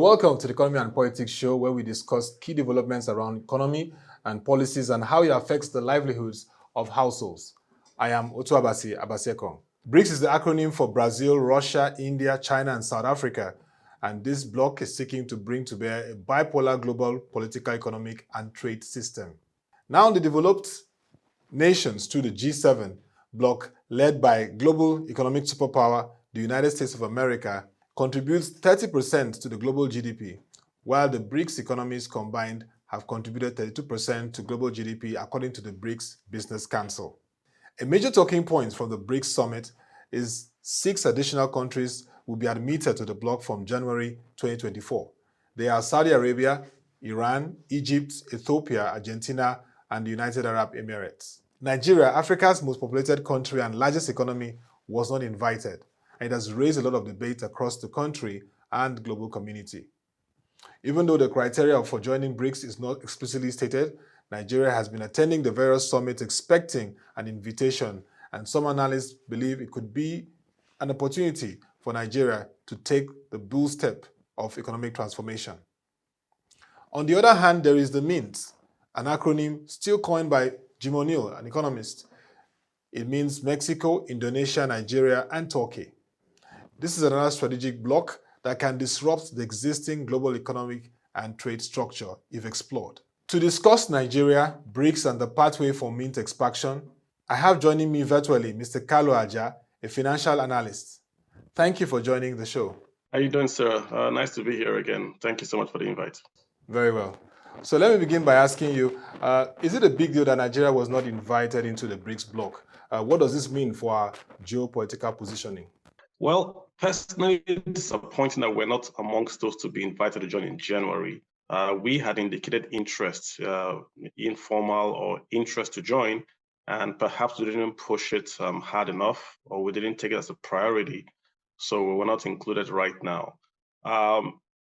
welcome to the Economy and Politics show, where we discuss key developments around economy and policies and how it affects the livelihoods of households. I am Ottoabasi Abasiekong. BRICS is the acronym for Brazil, Russia, India, China, and South Africa. And this bloc is seeking to bring to bear a bipolar global political, economic, and trade system. Now, the developed nations to the G7 bloc, led by global economic superpower, the United States of America, contributes 30% to the global GDP, while the BRICS economies combined have contributed 32% to global GDP, according to the BRICS Business Council. A major talking point from the BRICS summit is 6 additional countries will be admitted to the bloc from January 2024. They are Saudi Arabia, Iran, Egypt, Ethiopia, Argentina, and the United Arab Emirates. Nigeria, Africa's most populated country and largest economy, was not invited. It has raised a lot of debate across the country and global community. Even though the criteria for joining BRICS is not explicitly stated, Nigeria has been attending the various summits expecting an invitation, and some analysts believe it could be an opportunity for Nigeria to take the bold step of economic transformation. On the other hand, there is the M.I.N.T, an acronym still coined by Jim O'Neill, an economist. It means Mexico, Indonesia, Nigeria, and Turkey. This is another strategic bloc that can disrupt the existing global economic and trade structure if explored. To discuss Nigeria, BRICS, and the pathway for M.I.N.T expansion, I have joining me virtually Mr. Kalu Aja, a financial analyst. Thank you for joining the show. How are you doing, sir? Nice to be here again. Thank you so much for the invite. Very well. So let me begin by asking you, is it a big deal that Nigeria was not invited into the BRICS bloc? What does this mean for our geopolitical positioning? Well, personally, it's disappointing that we're not amongst those to be invited to join in January. We had indicated interest, informal or interest to join, and perhaps we didn't push it hard enough, or we didn't take it as a priority. So we were not included right now.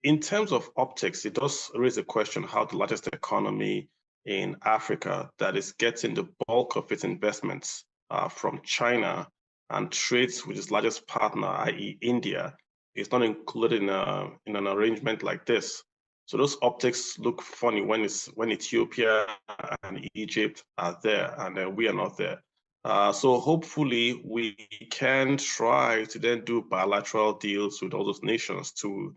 In terms of optics, it does raise a question how the largest economy in Africa that is getting the bulk of its investments from China and trades with its largest partner, i.e. India, is not included in an arrangement like this. So those optics look funny when Ethiopia and Egypt are there and we are not there. So hopefully we can try to then do bilateral deals with all those nations to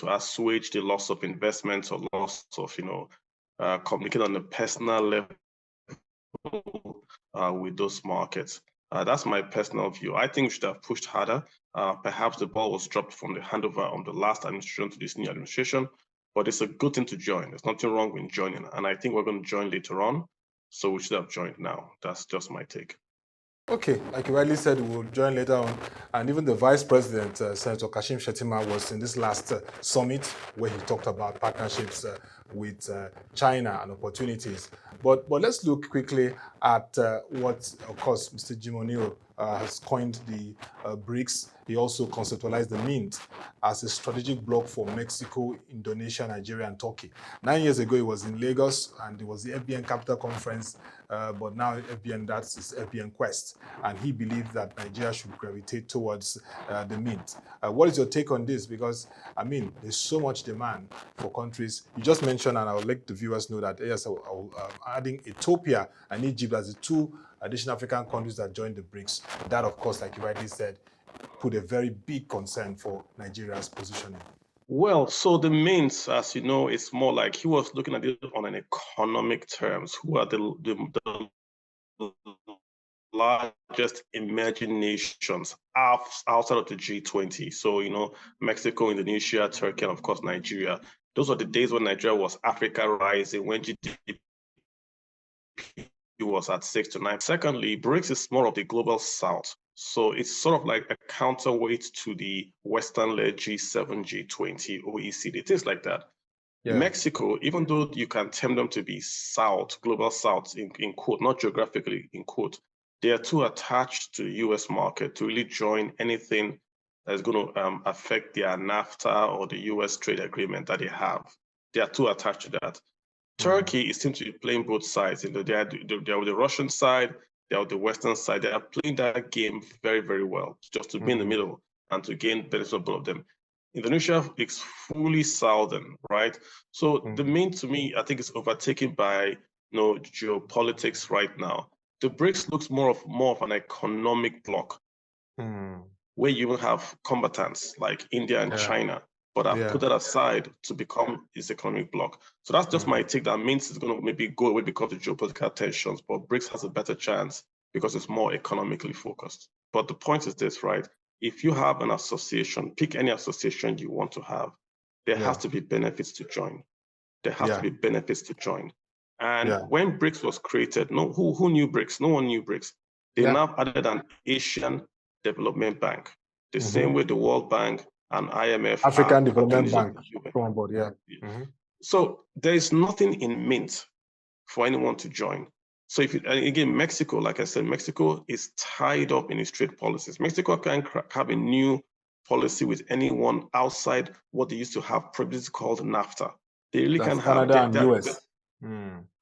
assuage the loss of investments or loss of, communicate on a personal level with those markets. That's my personal view. I think we should have pushed harder. Perhaps the ball was dropped from the handover of the last administration to this new administration, but it's a good thing to join. There's nothing wrong with joining, and I think we're going to join later on, so we should have joined now. That's just my take. Okay, like you rightly said, we'll join later on. And even the Vice President, Senator Kashim Shettima, was in this last summit where he talked about partnerships with China and opportunities. But let's look quickly at what, of course, Mr. Jim O'Neill has coined the BRICS. He also conceptualized the M.I.N.T as a strategic bloc for Mexico, Indonesia, Nigeria, and Turkey. 9 years ago, it was in Lagos, and it was the FBN Capital Conference, but now FBN, that is FBN Quest. And he believed that Nigeria should gravitate towards the M.I.N.T. What is your take on this? Because, I mean, there's so much demand for countries. You just mentioned, and I would like the viewers know that, yes, adding Ethiopia and Egypt as the 2 additional African countries that joined the BRICS. That, of course, like you rightly said, put a very big concern for Nigeria's positioning. Well, so the M.I.N.T, as you know, it's more like he was looking at it on an economic terms. Who are the largest emerging nations outside of the G20? So, Mexico, Indonesia, Turkey, and of course, Nigeria. Those are the days when Nigeria was Africa rising, when GDP was at 6 to 9. Secondly, BRICS is more of the global south. So it's sort of like a counterweight to the Western-led G7, G20, OECD, things like that. Yeah. Mexico, even though you can term them to be south, global south in quote, not geographically in quote, they are too attached to the US market to really join anything that's going to affect their NAFTA or the US trade agreement that they have. They are too attached to that. Turkey seems to be playing both sides. They are with the Russian side, they are with the Western side. They are playing that game very, very well, just to be in the middle and to gain benefit of both of them. Indonesia is fully southern, right? So the main, to me, I think, is overtaken by geopolitics right now. The BRICS looks more of an economic bloc, where you will have combatants like India and China, but I've put that aside to become this economic bloc. So that's just my take. That means it's going to maybe go away because of geopolitical tensions, but BRICS has a better chance because it's more economically focused. But the point is this, right? If you have an association, pick any association you want to have, there has to be benefits to join. There has to be benefits to join. And when BRICS was created, who knew BRICS? No one knew BRICS. They now added an Asian Development Bank, the same way the World Bank and IMF African Development Bank come on board, So there is nothing in M.I.N.T for anyone to join. So again, Mexico, like I said, Mexico is tied up in its trade policies. Mexico can't have a new policy with anyone outside what they used to have previously called NAFTA. They really can't have Canada and US.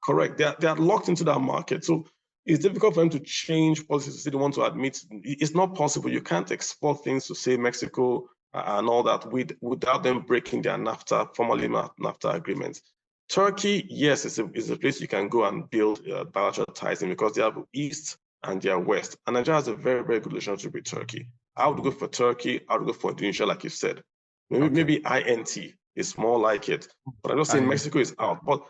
Correct. They are locked into that market. So it's difficult for them to change policies to say they want to admit. It's not possible. You can't export things to, say, Mexico and all that without them breaking their NAFTA, formally NAFTA agreements. Turkey, yes, is a place you can go and build bilateral ties in because they have East and they are West. And Nigeria has a very, very good relationship with Turkey. I would go for Turkey. I would go for Indonesia, like you said. Maybe I.N.T is more like it. But I'm not saying Mexico is out. But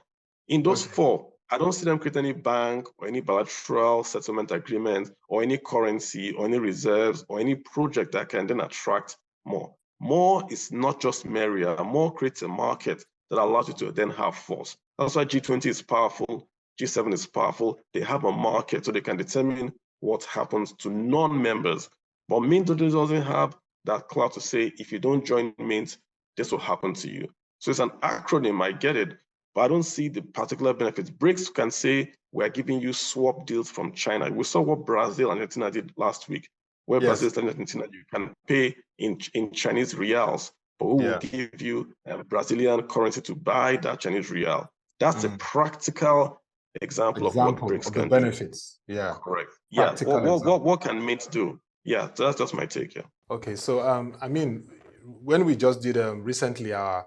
in those four, I don't see them create any bank or any bilateral settlement agreement or any currency or any reserves or any project that can then attract more. More is not just merrier. More creates a market that allows you to then have force. That's why G20 is powerful, G7 is powerful. They have a market so they can determine what happens to non-members. But M.I.N.T doesn't have that clout to say, if you don't join M.I.N.T, this will happen to you. So it's an acronym, I get it, but I don't see the particular benefits. BRICS can say, we're giving you swap deals from China. We saw what Brazil and Argentina did last week, where Brazil and Argentina, you can pay in Chinese reals, but who will give you a Brazilian currency to buy that Chinese real. That's a practical example of what BRICS can benefits. do. Correct. What can M.I.N.T do? So that's just my take. Okay, so I mean, when we just did recently our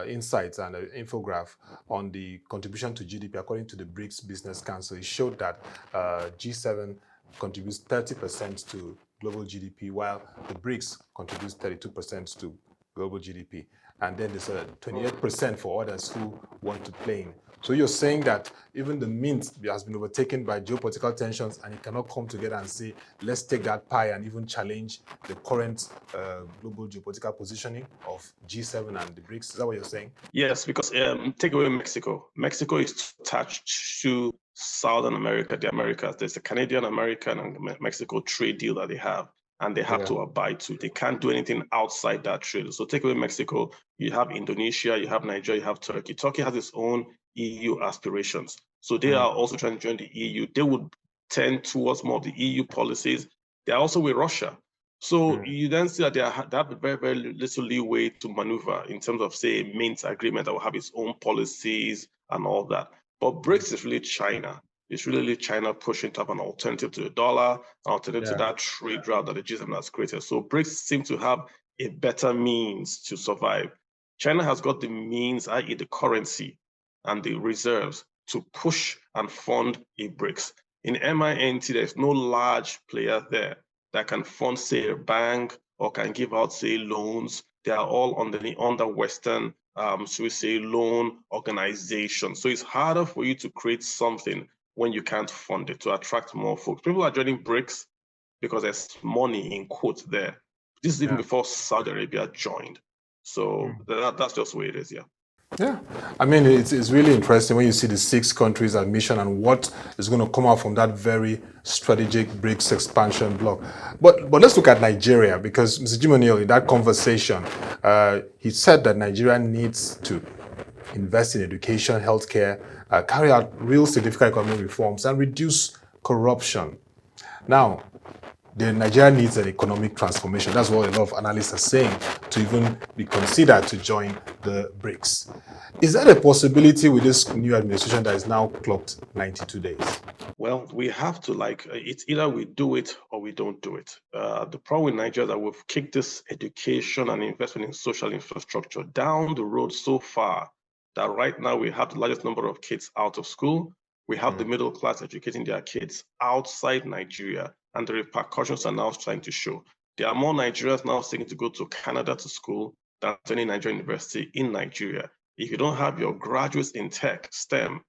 insights and an infograph on the contribution to GDP according to the BRICS Business Council, it showed that G7 contributes 30% to global GDP, while the BRICS contributes 32% to global GDP. And then there's 28% for others who want to play in. So you're saying that even the M.I.N.T has been overtaken by geopolitical tensions and it cannot come together and say, let's take that pie and even challenge the current global geopolitical positioning of G7 and the BRICS. Is that what you're saying? Yes, because take away Mexico. Mexico is attached to Southern America, the Americas. There's a Canadian, American, and Mexico trade deal that they have, and they have to abide to. They can't do anything outside that trade. So take away Mexico, you have Indonesia, you have Nigeria, you have Turkey. Turkey has its own EU aspirations. So they are also trying to join the EU. They would tend towards more of the EU policies. They're also with Russia. So you then see that they have very, very little leeway to maneuver in terms of, say, a M.I.N.T agreement that will have its own policies and all that. But BRICS is really China. It's really China pushing to have an alternative to the dollar, an alternative to that trade route that the G7 has created. So BRICS seem to have a better means to survive. China has got the means, i.e. the currency and the reserves, to push and fund a BRICS. In M.I.N.T, there's no large player there that can fund, say, a bank or can give out, say, loans. They are all under Western, should we say, loan organizations. So it's harder for you to create something when you can't fund it to attract more folks. People are joining BRICS because there's money in quotes there. This is even before Saudi Arabia joined. So that's just the way it is, Yeah, I mean, it's really interesting when you see the 6 countries admission and what is going to come out from that very strategic BRICS expansion bloc. But let's look at Nigeria, because Mr. Jim O'Neill, in that conversation, he said that Nigeria needs to invest in education, healthcare, carry out real significant economic reforms, and reduce corruption. Now, Nigeria needs an economic transformation. That's what a lot of analysts are saying to even be considered to join the BRICS. Is that a possibility with this new administration that is now clocked 92 days? Well, we have to it's either we do it or we don't do it. The problem with Nigeria is that we've kicked this education and investment in social infrastructure down the road so far that right now we have the largest number of kids out of school. We have the middle class educating their kids outside Nigeria, and the repercussions are now starting to show. There are more Nigerians now seeking to go to Canada to school than to any Nigerian university in Nigeria. If you don't have your graduates in tech, STEM,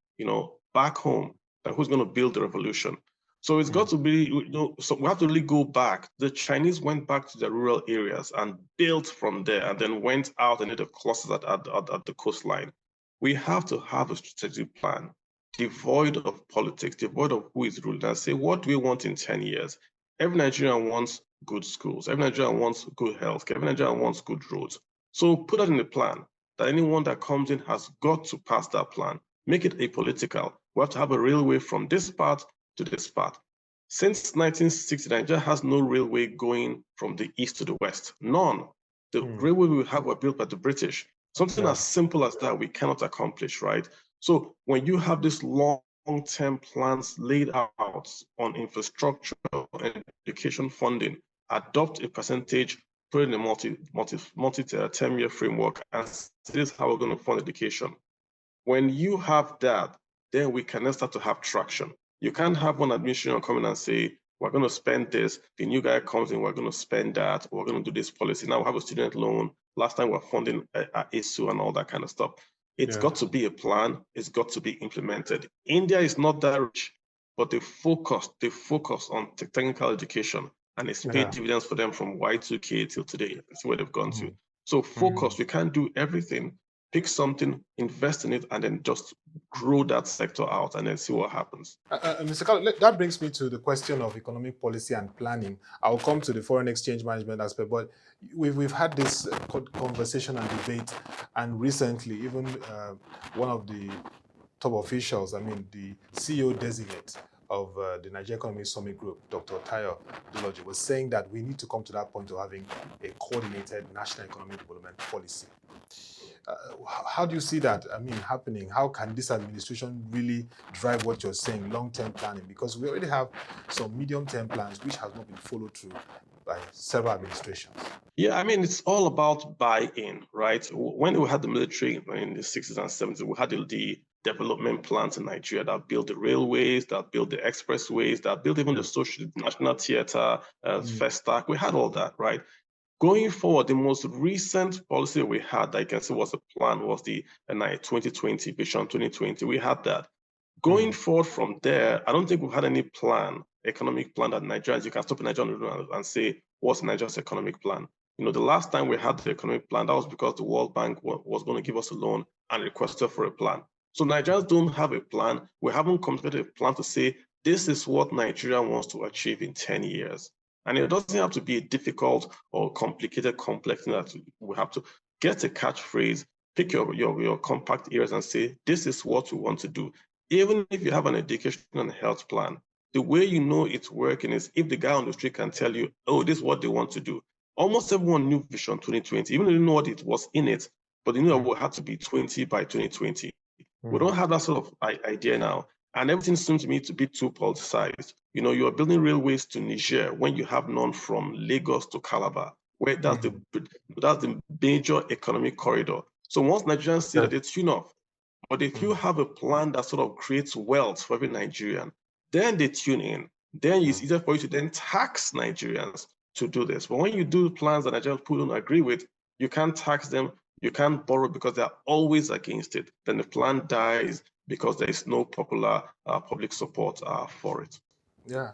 back home, then who's going to build the revolution? So it's got to be, so we have to really go back. The Chinese went back to the rural areas and built from there, and then went out and did the clusters at the coastline. We have to have a strategic plan, devoid of politics, devoid of who is ruling, and say, what do we want in 10 years? Every Nigerian wants good schools. Every Nigerian wants good health. Every Nigerian wants good roads. So put that in the plan, that anyone that comes in has got to pass that plan. Make it apolitical. We have to have a railway from this part to this part. Since 1960, Nigeria has no railway going from the east to the west. None. The railway we have were built by the British. Something as simple as that we cannot accomplish, right? So when you have these long-term plans laid out on infrastructure and education funding, adopt a percentage, put in a multi-10-year framework, and this is how we're going to fund education. When you have that, then we can then start to have traction. You can't have one administration come in and say, we're going to spend this. The new guy comes in, we're going to spend that. We're going to do this policy. Now we have a student loan. Last time we're funding ISU and all that kind of stuff. It's got to be a plan. It's got to be implemented. India is not that rich, but they focus on technical education, and it's paid dividends for them from Y2K till today. That's where they've gone to. So focus. We can't do everything. Pick something, invest in it, and then just grow that sector out and then see what happens. Mr. Kalu, that brings me to the question of economic policy and planning. I'll come to the foreign exchange management aspect, but we've had this conversation and debate, and recently even one of the top officials, the CEO designate of the Nigeria Economic Summit Group, Dr. Tayo Doloji, was saying that we need to come to that point of having a coordinated national economic development policy. How do you see that happening? How can this administration really drive what you're saying, long-term planning? Because we already have some medium-term plans which have not been followed through by several administrations. Yeah, it's all about buy-in, right? When we had the military in the 60s and 70s, we had the development plans in Nigeria that built the railways, that built the expressways, that built even the National Theatre, Festac. We had all that, right? Going forward, the most recent policy we had that you can see was a plan was the 2020 Vision 2020. We had that. Going forward from there, I don't think we've had any plan, economic plan that Nigerians, you can stop in Nigeria and say, what's Nigeria's economic plan? The last time we had the economic plan, that was because the World Bank was going to give us a loan and requested for a plan. So Nigerians don't have a plan. We haven't completed a plan to say, this is what Nigeria wants to achieve in 10 years. And it doesn't have to be a difficult or complicated, complex thing that we have to get a catchphrase, pick your compact areas and say, this is what we want to do. Even if you have an education and health plan, the way you know it's working is if the guy on the street can tell you, oh, this is what they want to do. Almost everyone knew Vision 2020, even though they didn't know what it was in it, but they knew it had to be 20 by 2020. We don't have that sort of idea now. And everything seems to me to be too politicized. You are building railways to Niger when you have none from Lagos to Calabar, where that's the major economic corridor. So once Nigerians see that, they tune off. But if you have a plan that sort of creates wealth for every Nigerian, then they tune in. Then it's easier for you to then tax Nigerians to do this. But when you do plans that Nigerian people don't agree with, you can't tax them, you can't borrow because they're always against it. Then the plan dies because there is no popular public support for it. Yeah,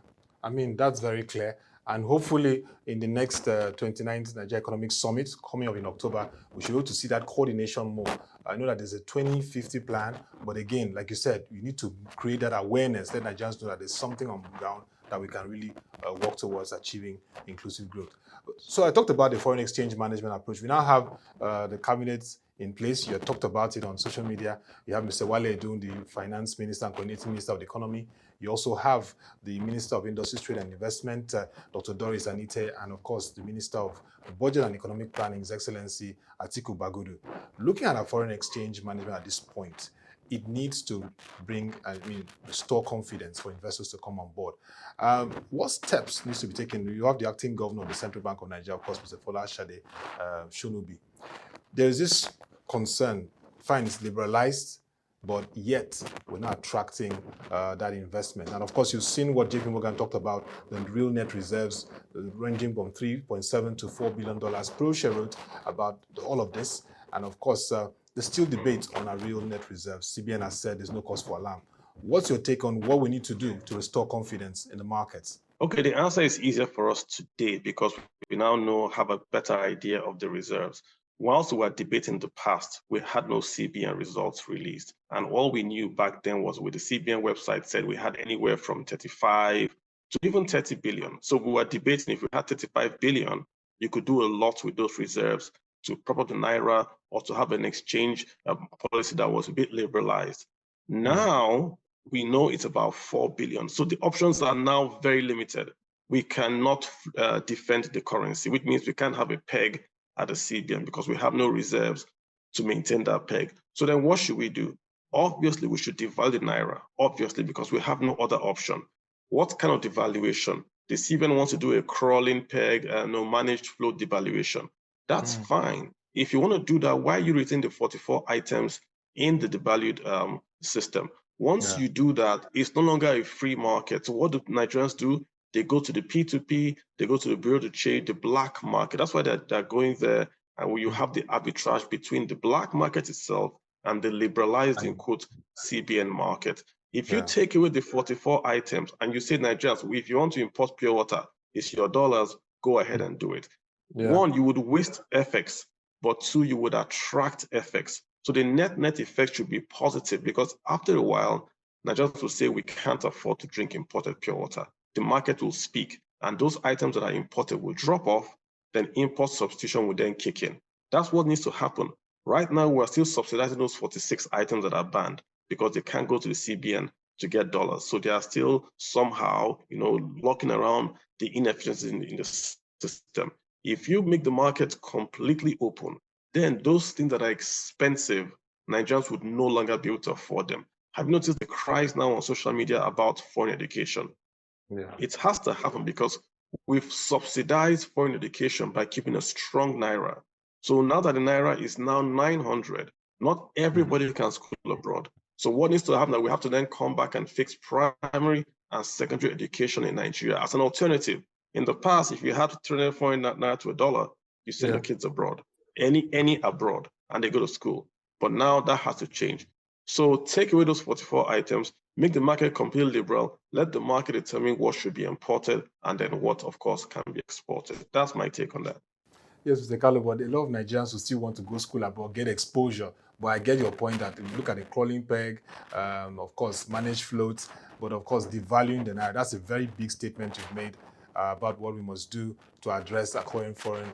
that's very clear. And hopefully in the next 29th Nigeria Economic Summit coming up in October, we should be able to see that coordination more. I know that there's a 2050 plan, but again, like you said, you need to create that awareness, let Nigerians know that there's something on the ground that we can really work towards achieving inclusive growth. So I talked about the foreign exchange management approach. We now have the cabinet in place. You talked about it on social media. You have Mr. Wale Edun, the finance minister and coordinating minister of the economy. You also have the Minister of Industry, Trade and Investment, Dr. Doris Anite, and of course, the Minister of Budget and Economic Planning, His Excellency Atiku Bagudu. Looking at our foreign exchange management at this point, it needs to restore confidence for investors to come on board. What steps needs to be taken? You have the acting governor of the Central Bank of Nigeria, of course, Mr. Fola Shade Shonubi. There is this concern, fine, it's liberalized, but yet we're not attracting that investment. And of course, you've seen what JP Morgan talked about, the real net reserves ranging from $3.7 to $4 billion. ProShare wrote about all of this. And of course, there's still debate on our real net reserves. CBN has said there's no cause for alarm. What's your take on what we need to do to restore confidence in the markets? Okay, the answer is easier for us today because we now have a better idea of the reserves. Whilst we were debating the past, we had no CBN results released. And all we knew back then was with the CBN website said we had anywhere from 35 to even 30 billion. So we were debating if we had 35 billion, you could do a lot with those reserves to prop up the Naira or to have an exchange policy that was a bit liberalized. Now, we know it's about 4 billion. So the options are now very limited. We cannot defend the currency, which means we can't have a peg at the CBN because we have no reserves to maintain that peg. So then what should we do? Obviously, we should devalue the Naira, obviously, because we have no other option. What kind of devaluation? The CBN wants to do a crawling peg, no managed flow devaluation. That's fine. If you want to do that, why you retain the 44 items in the devalued system? Once you do that, it's no longer a free market. So what do Nigerians do? They go to the P2P, they go to the Bureau de Trade, the black market. That's why they're going there. And you have the arbitrage between the black market itself and the liberalized, in quote, CBN market. If you take away the 44 items and you say, Nigerians, if you want to import pure water, it's your dollars, go ahead and do it. One, you would waste FX, but two, you would attract FX. So the net effect should be positive because after a while, Nigerians will say we can't afford to drink imported pure water. The market will speak and those items that are imported will drop off, then import substitution will then kick in. That's what needs to happen. Right now, we're still subsidizing those 46 items that are banned because they can't go to the CBN to get dollars. So they are still somehow, locking around the inefficiencies in the system. If you make the market completely open, then those things that are expensive, Nigerians would no longer be able to afford them. Have you noticed the cries now on social media about foreign education? It has to happen because we've subsidized foreign education by keeping a strong Naira. So now that the Naira is now 900, not everybody can school abroad. So what needs to happen is we have to then come back and fix primary and secondary education in Nigeria as an alternative. In the past, if you had 300 foreign Naira to $1, you send your kids abroad, any abroad, and they go to school. But now that has to change. So take away those 44 items, make the market completely liberal, let the market determine what should be imported and then what, of course, can be exported. That's my take on that. Yes, Mr. Kalu, but a lot of Nigerians who still want to go school abroad, get exposure. But I get your point that if you look at the crawling peg, of course, managed floats, but of course, devaluing the Naira. That's a very big statement you've made about what we must do to address our current foreign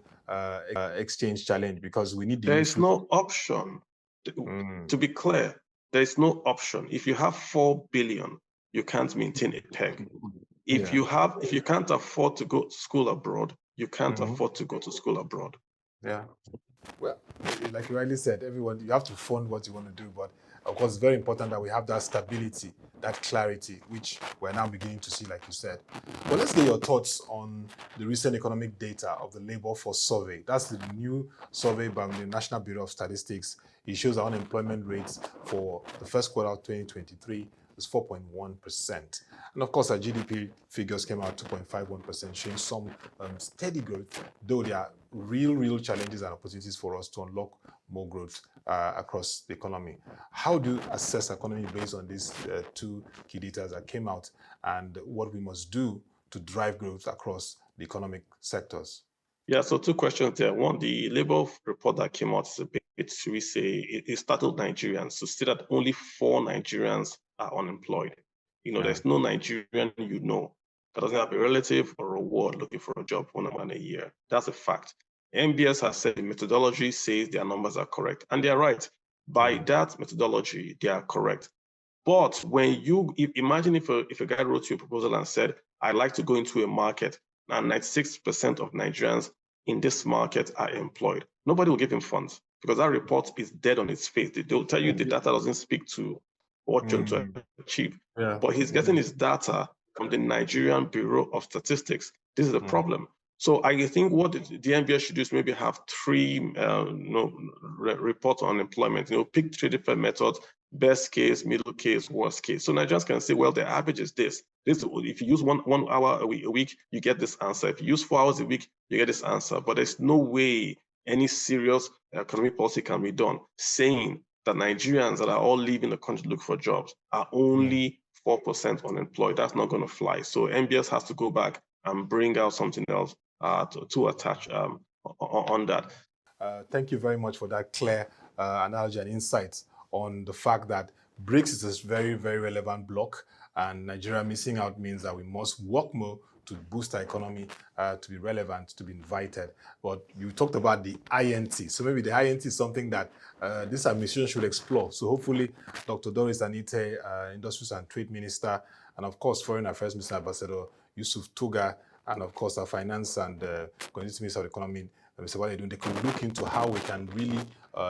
exchange challenge because we need the There is no option. To be clear, there is no option. If you have 4 billion, you can't maintain a peg. If you can't afford to go to school abroad, you can't afford to go to school abroad. Yeah. Well, like you rightly said, everyone, you have to fund what you want to do, but of course, it's very important that we have that stability, that clarity, which we're now beginning to see, like you said. But let's get your thoughts on the recent economic data of the labor force survey. That's the new survey by the National Bureau of Statistics. It shows our unemployment rates for the first quarter of 2023 is 4.1%. And of course, our GDP figures came out 2.51%, showing some steady growth, though there are real challenges and opportunities for us to unlock more growth across the economy. How do you assess the economy based on these two key data that came out and what we must do to drive growth across the economic sectors? Yeah, so two questions there. One, the labor report that came out is a bit, should we say, it startled Nigerians to see that only 4 Nigerians are unemployed. There's no Nigerian that doesn't have a relative or a ward looking for a job for more than a year. That's a fact. MBS has said the methodology says their numbers are correct, and they are right. By that methodology, they are correct. But when you imagine if a guy wrote you a proposal and said, I'd like to go into a market and 96% of Nigerians in this market are employed, nobody will give him funds because that report is dead on its face. They'll tell you the data doesn't speak to what you're trying to achieve. But he's getting his data from the Nigerian Bureau of Statistics. This is the problem. So I think what the NBS should do is maybe have three reports on employment, pick three different methods: best case, middle case, worst case. So Nigerians can say, well, the average is this. If you use one hour a week, you get this answer. If you use 4 hours a week, you get this answer. But there's no way any serious economic policy can be done saying that Nigerians that are all leaving the country to look for jobs are only 4% unemployed. That's not going to fly. So NBS has to go back and bring out something else to attach on that. Thank you very much for that clear analogy and insights on the fact that BRICS is a very, very relevant bloc, and Nigeria missing out means that we must work more to boost our economy, to be relevant, to be invited. But you talked about the I.N.T. So maybe the I.N.T. is something that this administration should explore. So hopefully Dr. Doris Anite, Industries and Trade Minister, and of course Foreign Affairs Minister Ambassador Yusuf Tuga, and of course our Finance and Continental Minister of the Economy, Mr. Wale, they could look into how we can really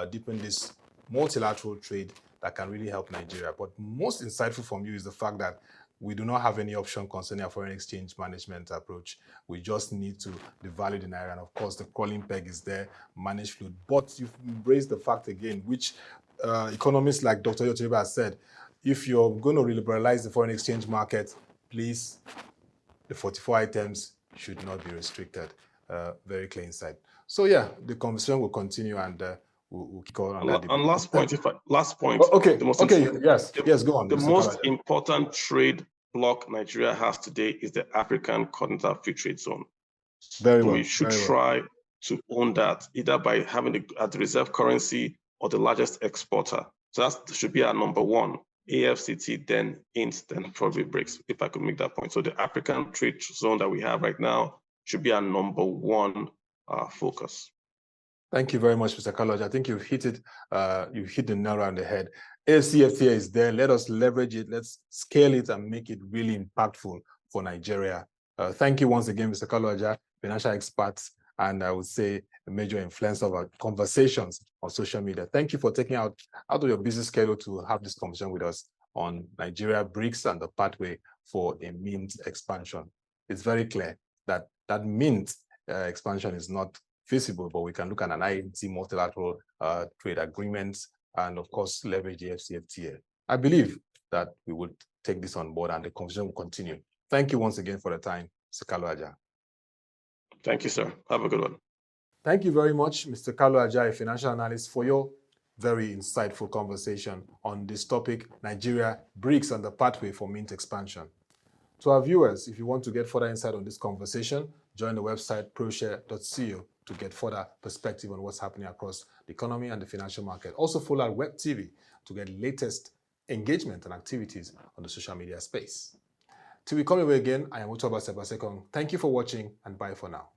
deepen this multilateral trade that can really help Nigeria. But most insightful from you is the fact that we do not have any option concerning our foreign exchange management approach. We just need to devalue the naira, and of course the crawling peg is there, manage fluid. But you've raised the fact again, which economists like Dr. Yotoriba has said, if you're going to liberalize the foreign exchange market, please, the 44 items should not be restricted. Very clear insight. So yeah, the conversation will continue, and we'll kick on that debate. On last point, okay, yes, go on. The most important trade bloc Nigeria has today is the African Continental Free Trade Zone. Very well. We should try to own that, either by having it at the reserve currency or the largest exporter. So that should be our number one. AFCT, then I.N.T, then probably BRICS, if I could make that point. So the African trade zone that we have right now should be our number one focus. Thank you very much, Mr. Kalu Aja. I think you've hit it. You've hit the nail on the head. AFCFTA is there. Let us leverage it. Let's scale it and make it really impactful for Nigeria. Thank you once again, Mr. Kalu Aja, financial expert, and I would say a major influence of our conversations on social media. Thank you for taking out of your busy schedule to have this conversation with us on Nigeria, BRICS, and the pathway for a M.I.N.T expansion. It's very clear that M.I.N.T expansion is not feasible, but we can look at an I.N.T multilateral trade agreement and, of course, leverage the AFCFTA. I believe that we would take this on board and the conversation will continue. Thank you once again for the time, Mr. Kalu Aja. Thank you, sir. Have a good one. Thank you very much, Mr. Kalu Aja, a financial analyst, for your very insightful conversation on this topic, Nigeria, BRICS, and the pathway for M.I.N.T expansion. To our viewers, if you want to get further insight on this conversation, join the website proshare.co to get further perspective on what's happening across the economy and the financial market. Also follow our web TV to get latest engagement and activities on the social media space. Till we come away again, I am Ottoabasi Abasiekong. Thank you for watching, and bye for now.